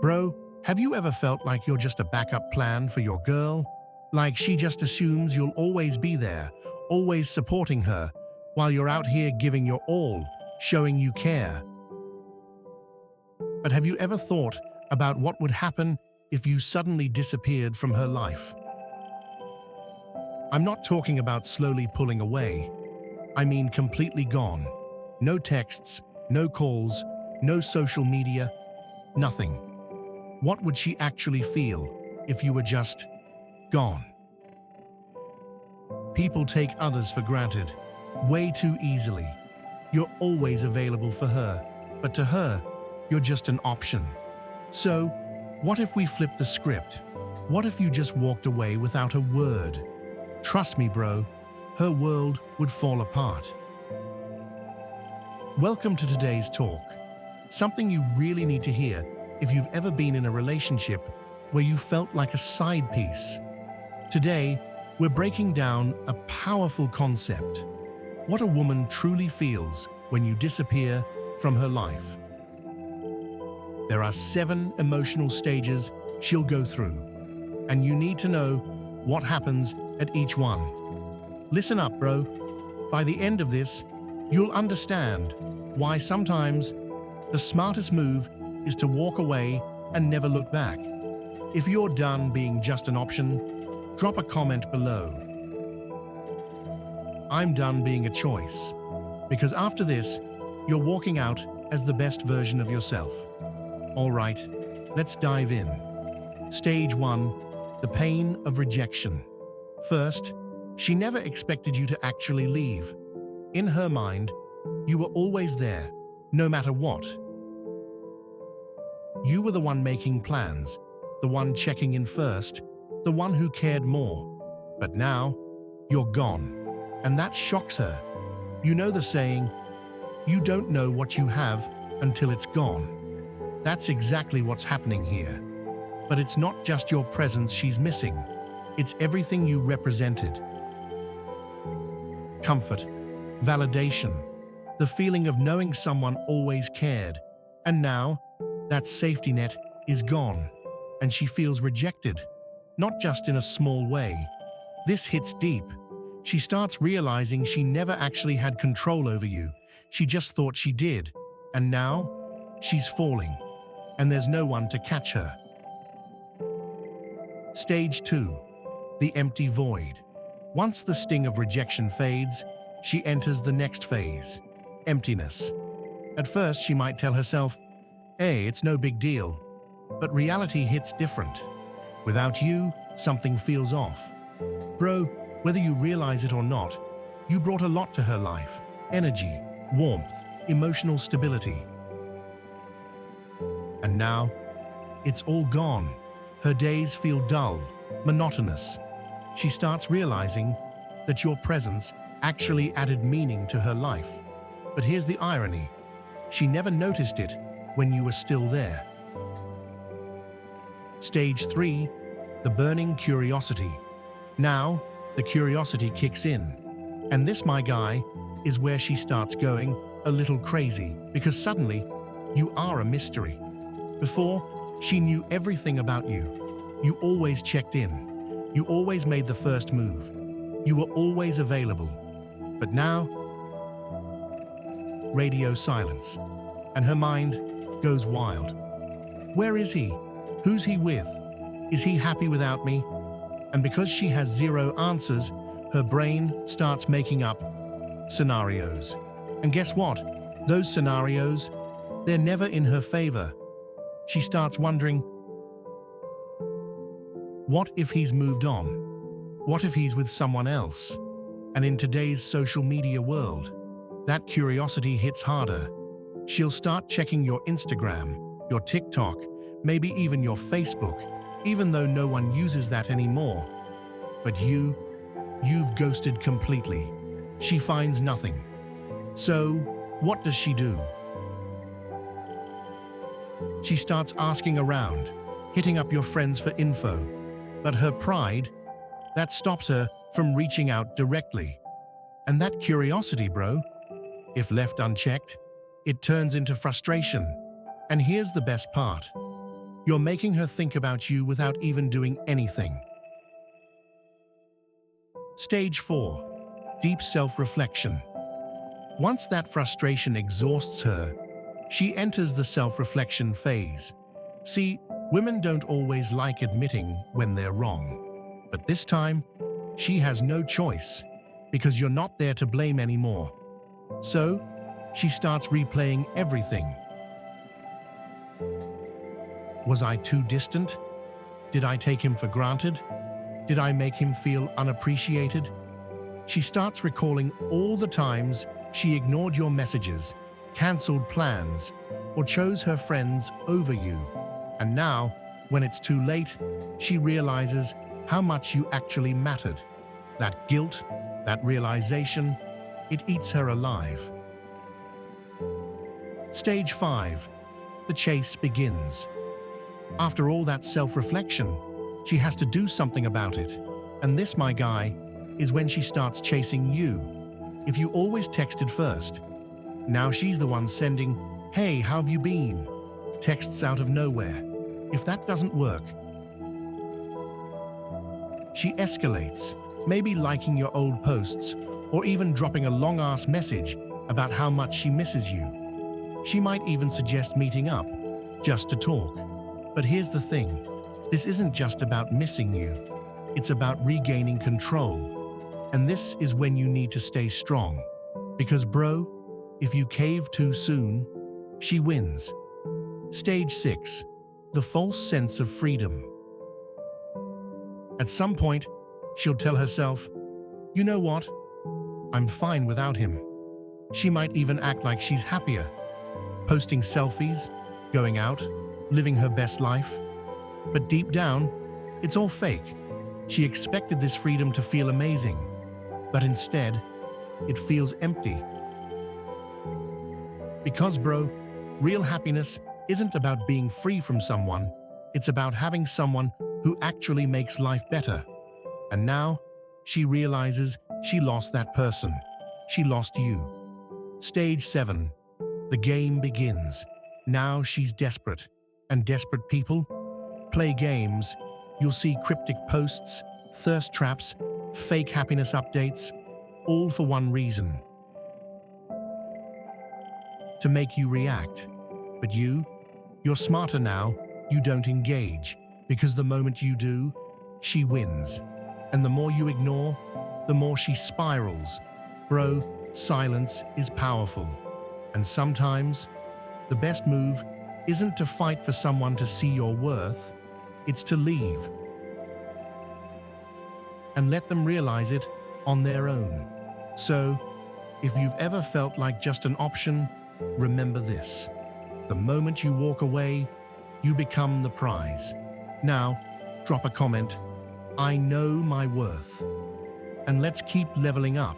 Bro, have you ever felt like you're just a backup plan for your girl? Like she just assumes you'll always be there, always supporting her, while you're out here giving your all, showing you care. But have you ever thought about what would happen if you suddenly disappeared from her life? I'm not talking about slowly pulling away. I mean completely gone. No texts, no calls, no social media, nothing. What would she actually feel if you were just gone? People take others for granted, way too easily. You're always available for her, but to her, you're just an option. So, what if we flipped the script? What if you just walked away without a word? Trust me, bro, her world would fall apart. Welcome to today's talk. Something you really need to hear if you've ever been in a relationship where you felt like a side piece. Today, we're breaking down a powerful concept: what a woman truly feels when you disappear from her life. There are 7 emotional stages she'll go through, and you need to know what happens at each one. Listen up, bro. By the end of this, you'll understand why sometimes the smartest move is to walk away and never look back. If you're done being just an option, drop a comment below. I'm done being a choice, because after this, you're walking out as the best version of yourself. All right, let's dive in. Stage 1, the pain of rejection. First, she never expected you to actually leave. In her mind, you were always there, no matter what. You were the one making plans, the one checking in first, the one who cared more. But now, you're gone, and that shocks her. You know the saying, you don't know what you have until it's gone. That's exactly what's happening here. But it's not just your presence she's missing. It's everything you represented. Comfort, validation, the feeling of knowing someone always cared. And now, that safety net is gone, and she feels rejected, not just in a small way. This hits deep. She starts realizing she never actually had control over you. She just thought she did. And now, she's falling, and there's no one to catch her. Stage 2, the empty void. Once the sting of rejection fades, she enters the next phase, emptiness. At first, she might tell herself, hey, it's no big deal. But reality hits different. Without you, something feels off. Bro, whether you realize it or not, you brought a lot to her life: energy, warmth, emotional stability. And now, it's all gone. Her days feel dull, monotonous. She starts realizing that your presence actually added meaning to her life. But here's the irony: she never noticed it when you were still there. Stage 3, the burning curiosity. Now, the curiosity kicks in. And this, my guy, is where she starts going a little crazy, because suddenly, you are a mystery. Before, she knew everything about you. You always checked in. You always made the first move. You were always available. But now, radio silence, and her mind goes wild. Where is he? Who's he with? Is he happy without me? And because she has 0 answers, her brain starts making up scenarios. And guess what? Those scenarios, they're never in her favor. She starts wondering, what if he's moved on? What if he's with someone else? And in today's social media world, that curiosity hits harder. She'll start checking your Instagram, your TikTok, maybe even your Facebook, even though no one uses that anymore. But you've ghosted completely. She finds nothing. So, what does she do? She starts asking around, hitting up your friends for info. But her pride, that stops her from reaching out directly. And that curiosity, bro, if left unchecked, it turns into frustration. And here's the best part. You're making her think about you without even doing anything. Stage 4. Deep self-reflection. Once that frustration exhausts her, she enters the self-reflection phase. See, women don't always like admitting when they're wrong. But this time, she has no choice, because you're not there to blame anymore. So, she starts replaying everything. Was I too distant? Did I take him for granted? Did I make him feel unappreciated? She starts recalling all the times she ignored your messages, cancelled plans, or chose her friends over you. And now, when it's too late, she realizes how much you actually mattered. That guilt, that realization, it eats her alive. Stage 5. The chase begins. After all that self-reflection, she has to do something about it. And this, my guy, is when she starts chasing you. If you always texted first, now she's the one sending, "Hey, how have you been?" texts out of nowhere. If that doesn't work, she escalates, maybe liking your old posts or even dropping a long-ass message about how much she misses you. She might even suggest meeting up, just to talk. But here's the thing, this isn't just about missing you, it's about regaining control. And this is when you need to stay strong. Because bro, if you cave too soon, she wins. Stage 6. The false sense of freedom. At some point, she'll tell herself, "You know what? I'm fine without him." She might even act like she's happier, posting selfies, going out, living her best life. But deep down, it's all fake. She expected this freedom to feel amazing, but instead, it feels empty. Because bro, real happiness isn't about being free from someone, it's about having someone who actually makes life better. And now, she realizes she lost that person. She lost you. Stage 7. The game begins. Now she's desperate. And desperate people play games. You'll see cryptic posts, thirst traps, fake happiness updates, all for one reason: to make you react. But you're smarter now, you don't engage, because the moment you do, she wins. And the more you ignore, the more she spirals. Bro, silence is powerful. And sometimes, the best move isn't to fight for someone to see your worth, it's to leave. And let them realize it on their own. So, if you've ever felt like just an option, remember this. The moment you walk away, you become the prize. Now, drop a comment, "I know my worth." And let's keep leveling up.